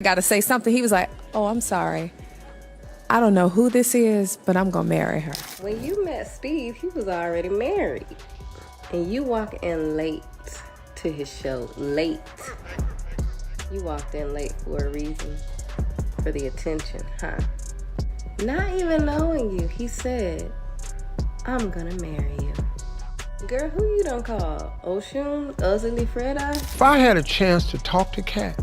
got to say something. He was like, oh, I'm sorry. I don't know who this is, but I'm going to marry her. When you met Steve, he was already married. And you walk in late to his show. Late. You walked in late for a reason. For the attention, huh? Not even knowing you, he said, I'm gonna marry you. Girl, who you done call? Oshun? Ugly Fred Eye? If I had a chance to talk to Katt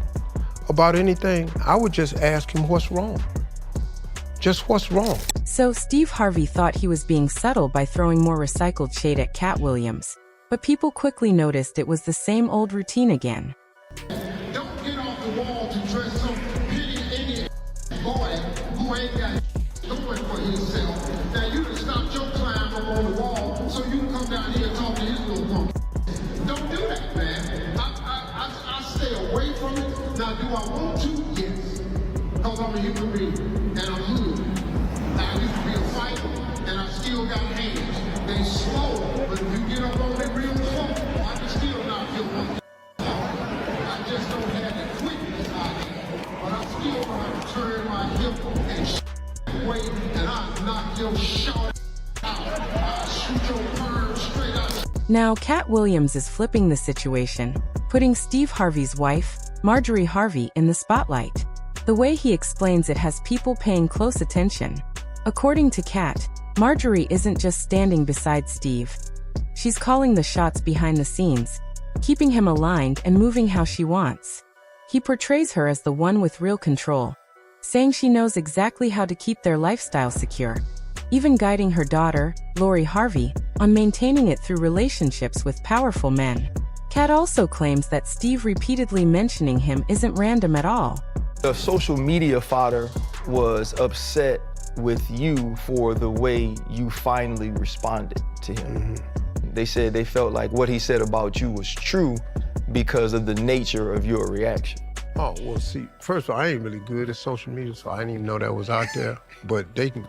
about anything, I would just ask him what's wrong. Just what's wrong. So Steve Harvey thought he was being subtle by throwing more recycled shade at Katt Williams. But people quickly noticed it was the same old routine again. Don't get off the wall to dress some pity idiot boy who ain't got going for himself. Now you can stop your climb up on the wall so you can come down here and talk to his little punk. Don't do that, man. I stay away from it. Now, do I want to? Yes. Because I'm a human being and I'm human. Now, I used to be a fighter and I still got hands. They slow, but if you get up on that real slow, I can still knock your one. I just don't have the quickness I have, but I still know how to turn my hip and away, and I knock your shot out. I shoot your perm straight out. Now Katt Williams is flipping the situation, putting Steve Harvey's wife, Marjorie Harvey, in the spotlight. The way he explains it has people paying close attention. According to Katt, Marjorie isn't just standing beside Steve. She's calling the shots behind the scenes, keeping him aligned and moving how she wants. He portrays her as the one with real control, saying she knows exactly how to keep their lifestyle secure, even guiding her daughter, Lori Harvey, on maintaining it through relationships with powerful men. Katt also claims that Steve repeatedly mentioning him isn't random at all. The social media fodder was upset with you for the way you finally responded to him. They said they felt like what he said about you was true because of the nature of your reaction. Oh, well, see, first of all, I ain't really good at social media, so I didn't even know that was out there. But they can,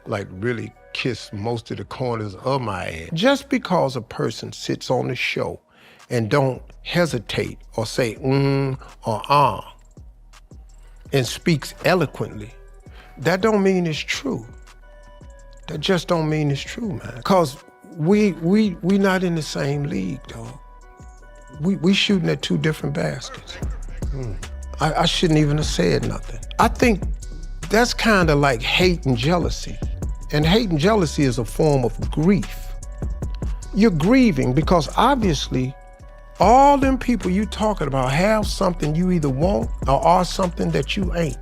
like, really kiss most of the corners of my ass. Just because a person sits on the show and don't hesitate or say or and speaks eloquently, that don't mean it's true. That just don't mean it's true, man. Because we not in the same league, dog. We shooting at two different baskets. I shouldn't even have said nothing. I think that's kind of like hate and jealousy. And hate and jealousy is a form of grief. You're grieving because obviously all them people you talking about have something you either want or are something that you ain't.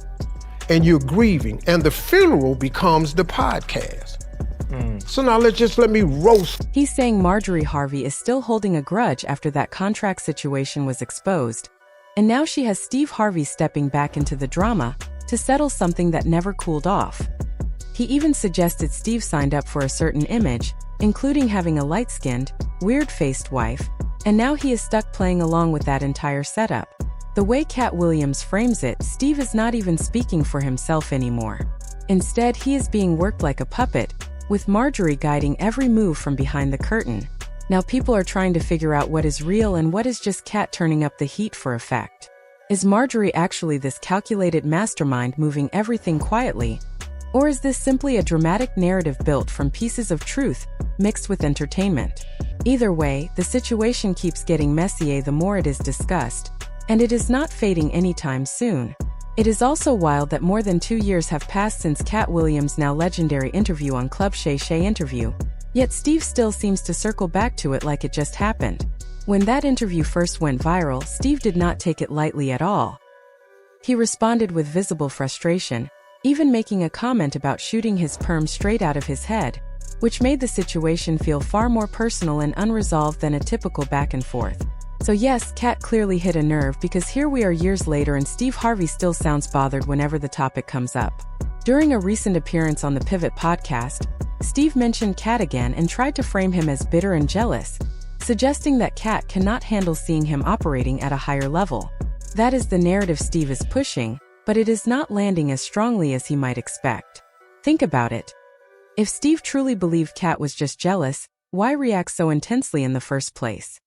And you're grieving, and the funeral becomes the podcast. So now let me roast. He's saying Marjorie Harvey is still holding a grudge after that contract situation was exposed. And now she has Steve Harvey stepping back into the drama to settle something that never cooled off. He even suggested Steve signed up for a certain image, including having a light-skinned, weird-faced wife, and now he is stuck playing along with that entire setup. The way Katt Williams frames it, Steve is not even speaking for himself anymore. Instead, he is being worked like a puppet, with Marjorie guiding every move from behind the curtain. Now people are trying to figure out what is real and what is just Katt turning up the heat for effect. Is Marjorie actually this calculated mastermind moving everything quietly? Or is this simply a dramatic narrative built from pieces of truth mixed with entertainment? Either way, the situation keeps getting messier the more it is discussed, and it is not fading anytime soon. It is also wild that more than 2 years have passed since Katt Williams' now legendary interview on Club Shay Shay Interview, yet Steve still seems to circle back to it like it just happened. When that interview first went viral, Steve did not take it lightly at all. He responded with visible frustration, even making a comment about shooting his perm straight out of his head, which made the situation feel far more personal and unresolved than a typical back and forth. So yes, Katt clearly hit a nerve because here we are years later and Steve Harvey still sounds bothered whenever the topic comes up. During a recent appearance on the Pivot podcast, Steve mentioned Katt again and tried to frame him as bitter and jealous, suggesting that Katt cannot handle seeing him operating at a higher level. That is the narrative Steve is pushing, but it is not landing as strongly as he might expect. Think about it. If Steve truly believed Katt was just jealous, why react so intensely in the first place?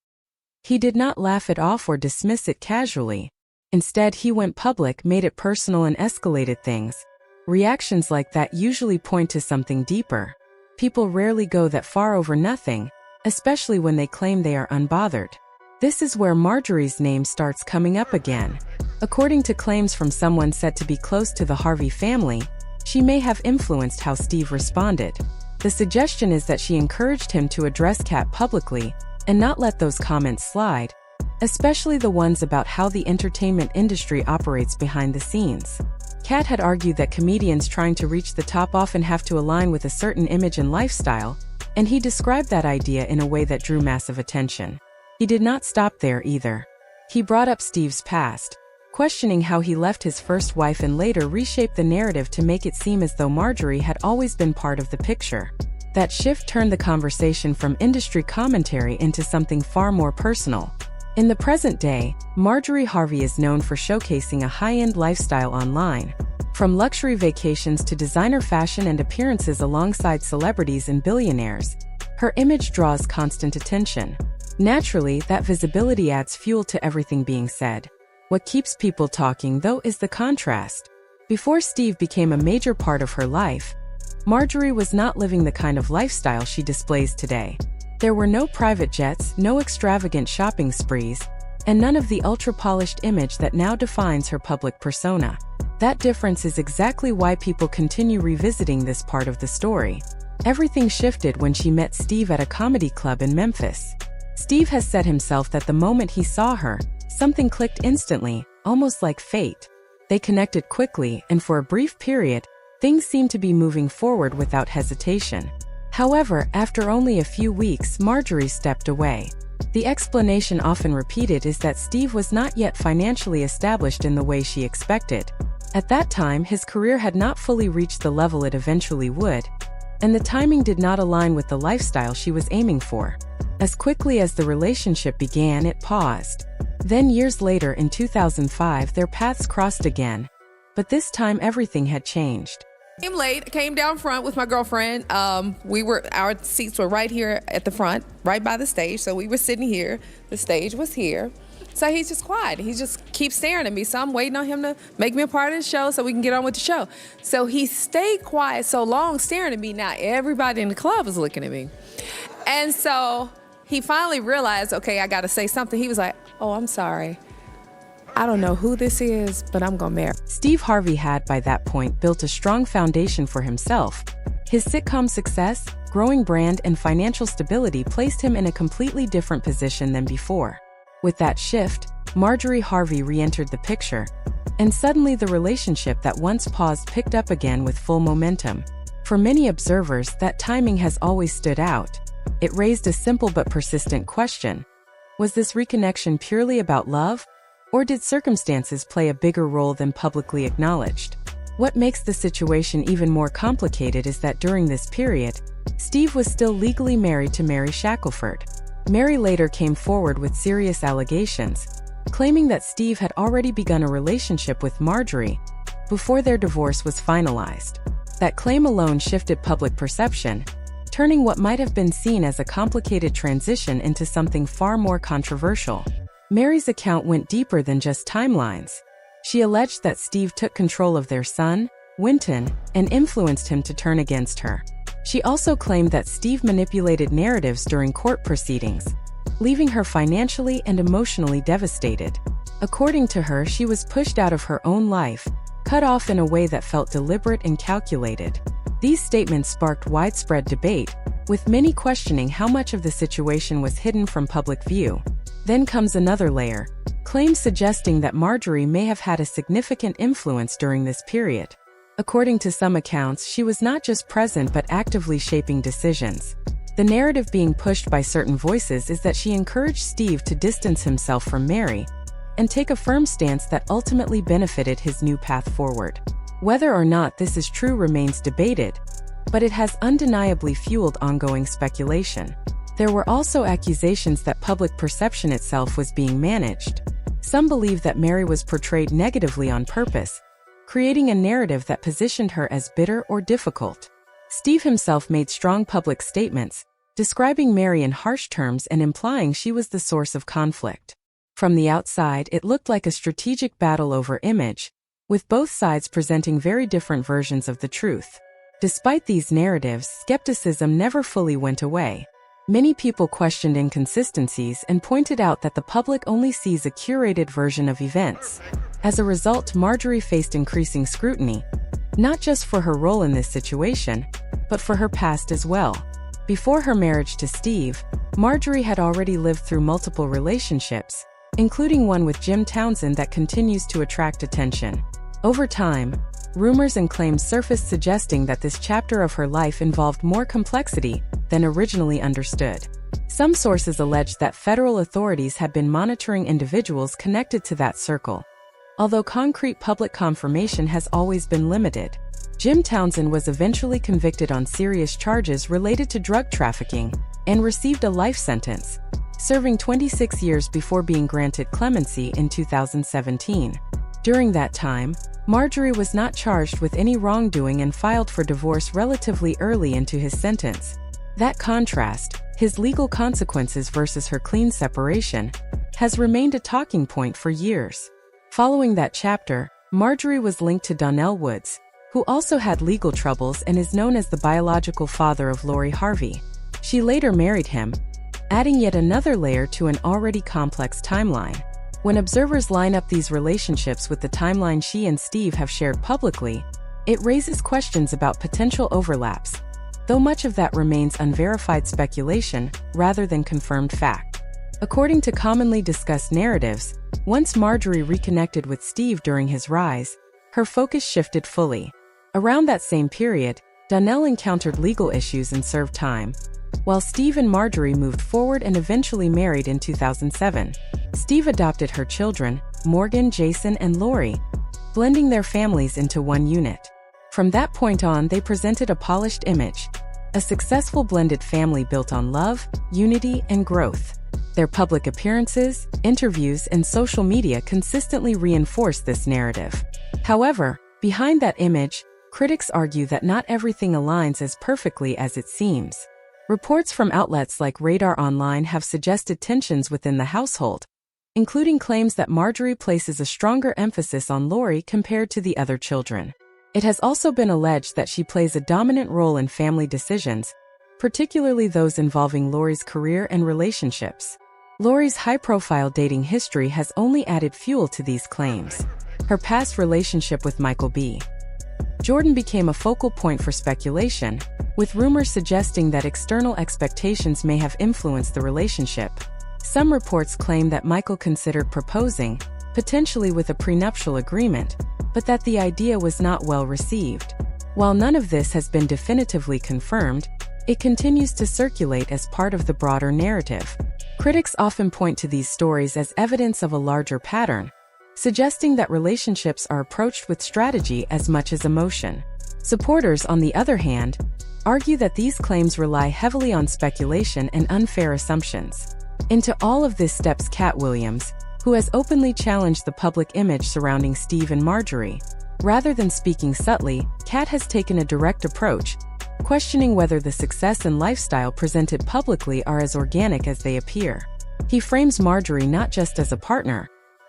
He did not laugh it off or dismiss it casually. Instead, he went public, made it personal, and escalated things. Reactions like that usually point to something deeper. People rarely go that far over nothing, especially when they claim they are unbothered. This is where Marjorie's name starts coming up again. According to claims from someone said to be close to the Harvey family, she may have influenced how Steve responded. The suggestion is that she encouraged him to address Katt publicly and not let those comments slide, especially the ones about how the entertainment industry operates behind the scenes. Katt had argued that comedians trying to reach the top often have to align with a certain image and lifestyle, and he described that idea in a way that drew massive attention. He did not stop there either. He brought up Steve's past, questioning how he left his first wife and later reshaped the narrative to make it seem as though Marjorie had always been part of the picture. That shift turned the conversation from industry commentary into something far more personal. In the present day, Marjorie Harvey is known for showcasing a high-end lifestyle online. From luxury vacations to designer fashion and appearances alongside celebrities and billionaires, her image draws constant attention. Naturally, that visibility adds fuel to everything being said. What keeps people talking, though, is the contrast. Before Steve became a major part of her life, Marjorie was not living the kind of lifestyle she displays today. There were no private jets, no extravagant shopping sprees, and none of the ultra-polished image that now defines her public persona. That difference is exactly why people continue revisiting this part of the story. Everything shifted when she met Steve at a comedy club in Memphis. Steve has said himself that the moment he saw her, something clicked instantly, almost like fate. They connected quickly, and for a brief period, things seemed to be moving forward without hesitation. However, after only a few weeks, Marjorie stepped away. The explanation often repeated is that Steve was not yet financially established in the way she expected. At that time, his career had not fully reached the level it eventually would, and the timing did not align with the lifestyle she was aiming for. As quickly as the relationship began, it paused. Then years later, in 2005, their paths crossed again, but this time everything had changed. Came late, came down front with my girlfriend. Our seats were right here at the front, right by the stage. So we were sitting here, the stage was here. So he's just quiet. He just keeps staring at me. So I'm waiting on him to make me a part of the show so we can get on with the show. So he stayed quiet so long staring at me. Now everybody in the club is looking at me. And so he finally realized, okay, I gotta say something. He was like, oh, I'm sorry. I don't know who this is, but I'm gonna marry. Steve Harvey had, by that point, built a strong foundation for himself. His sitcom success, growing brand, and financial stability placed him in a completely different position than before. With that shift, Marjorie Harvey re-entered the picture, and suddenly the relationship that once paused picked up again with full momentum. For many observers, that timing has always stood out. It raised a simple but persistent question. Was this reconnection purely about love? Or did circumstances play a bigger role than publicly acknowledged? What makes the situation even more complicated is that during this period, Steve was still legally married to Mary Shackelford. Mary later came forward with serious allegations, claiming that Steve had already begun a relationship with Marjorie before their divorce was finalized. That claim alone shifted public perception, turning what might have been seen as a complicated transition into something far more controversial. Mary's account went deeper than just timelines. She alleged that Steve took control of their son, Winton, and influenced him to turn against her. She also claimed that Steve manipulated narratives during court proceedings, leaving her financially and emotionally devastated. According to her, she was pushed out of her own life, cut off in a way that felt deliberate and calculated. These statements sparked widespread debate, with many questioning how much of the situation was hidden from public view. Then comes another layer, claims suggesting that Marjorie may have had a significant influence during this period. According to some accounts, she was not just present but actively shaping decisions. The narrative being pushed by certain voices is that she encouraged Steve to distance himself from Mary and take a firm stance that ultimately benefited his new path forward. Whether or not this is true remains debated, but it has undeniably fueled ongoing speculation. There were also accusations that public perception itself was being managed. Some believe that Mary was portrayed negatively on purpose, creating a narrative that positioned her as bitter or difficult. Steve himself made strong public statements, describing Mary in harsh terms and implying she was the source of conflict. From the outside, it looked like a strategic battle over image, with both sides presenting very different versions of the truth. Despite these narratives, skepticism never fully went away. Many people questioned inconsistencies and pointed out that the public only sees a curated version of events. As a result, Marjorie faced increasing scrutiny, not just for her role in this situation, but for her past as well. Before her marriage to Steve, Marjorie had already lived through multiple relationships, including one with Jim Townsend that continues to attract attention. Over time, rumors and claims surfaced suggesting that this chapter of her life involved more complexity than originally understood. Some sources alleged that federal authorities had been monitoring individuals connected to that circle. Although concrete public confirmation has always been limited, Jim Townsend was eventually convicted on serious charges related to drug trafficking and received a life sentence, serving 26 years before being granted clemency in 2017. During that time, Marjorie was not charged with any wrongdoing and filed for divorce relatively early into his sentence. That contrast, his legal consequences versus her clean separation, has remained a talking point for years. Following that chapter, Marjorie was linked to Donnell Woods, who also had legal troubles and is known as the biological father of Lori Harvey. She later married him, adding yet another layer to an already complex timeline. When observers line up these relationships with the timeline she and Steve have shared publicly, it raises questions about potential overlaps, though much of that remains unverified speculation rather than confirmed fact. According to commonly discussed narratives, once Marjorie reconnected with Steve during his rise, her focus shifted fully. Around that same period, Donnell encountered legal issues and served time, while Steve and Marjorie moved forward and eventually married in 2007. Steve adopted her children, Morgan, Jason, and Lori, blending their families into one unit. From that point on, they presented a polished image, a successful blended family built on love, unity, and growth. Their public appearances, interviews, and social media consistently reinforce this narrative. However, behind that image, critics argue that not everything aligns as perfectly as it seems. Reports from outlets like Radar Online have suggested tensions within the household, including claims that Marjorie places a stronger emphasis on Lori compared to the other children. It has also been alleged that she plays a dominant role in family decisions, particularly those involving Lori's career and relationships. Lori's high-profile dating history has only added fuel to these claims. Her past relationship with Michael B. Jordan became a focal point for speculation, with rumors suggesting that external expectations may have influenced the relationship. Some reports claim that Michael considered proposing, potentially with a prenuptial agreement, but that the idea was not well received. While none of this has been definitively confirmed, it continues to circulate as part of the broader narrative. Critics often point to these stories as evidence of a larger pattern, suggesting that relationships are approached with strategy as much as emotion. Supporters, on the other hand, argue that these claims rely heavily on speculation and unfair assumptions. Into all of this steps Katt Williams, who has openly challenged the public image surrounding Steve and Marjorie. Rather than speaking subtly, Katt has taken a direct approach, questioning whether the success and lifestyle presented publicly are as organic as they appear. He frames Marjorie not just as a partner,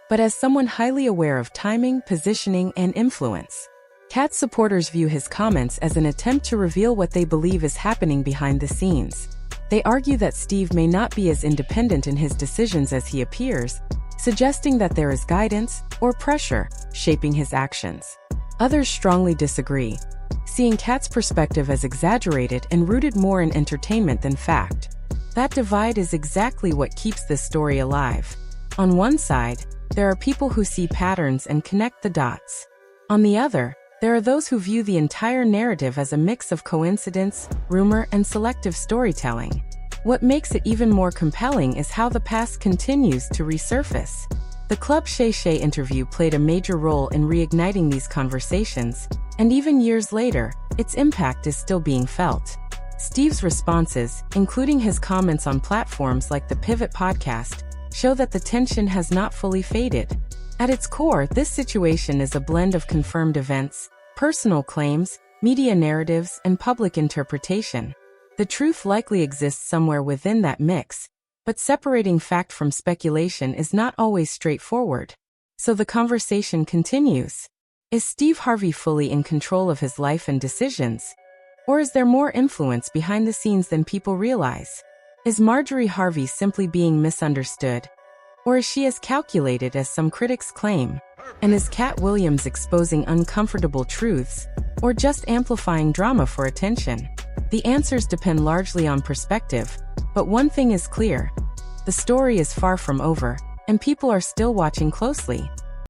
but as someone highly aware of timing, positioning, and influence. Katt's supporters view his comments as an attempt to reveal what they believe is happening behind the scenes. They argue that Steve may not be as independent in his decisions as he appears, suggesting that there is guidance or pressure shaping his actions. Others strongly disagree, seeing Katt's perspective as exaggerated and rooted more in entertainment than fact. That divide is exactly what keeps this story alive. On one side, there are people who see patterns and connect the dots. On the other, there are those who view the entire narrative as a mix of coincidence, rumor, and selective storytelling. What makes it even more compelling is how the past continues to resurface. The Club Shay Shay interview played a major role in reigniting these conversations, and even years later, its impact is still being felt. Steve's responses, including his comments on platforms like the Pivot podcast, show that the tension has not fully faded. At its core, this situation is a blend of confirmed events, personal claims, media narratives, and public interpretation. The truth likely exists somewhere within that mix, But separating fact from speculation is not always straightforward. So the conversation continues. Is Steve Harvey fully in control of his life and decisions? Or is there more influence behind the scenes than people realize? Is Marjorie Harvey simply being misunderstood? Or is she as calculated as some critics claim? And is Katt Williams exposing uncomfortable truths, or just amplifying drama for attention? The answers depend largely on perspective, but one thing is clear. The story is far from over, and people are still watching closely.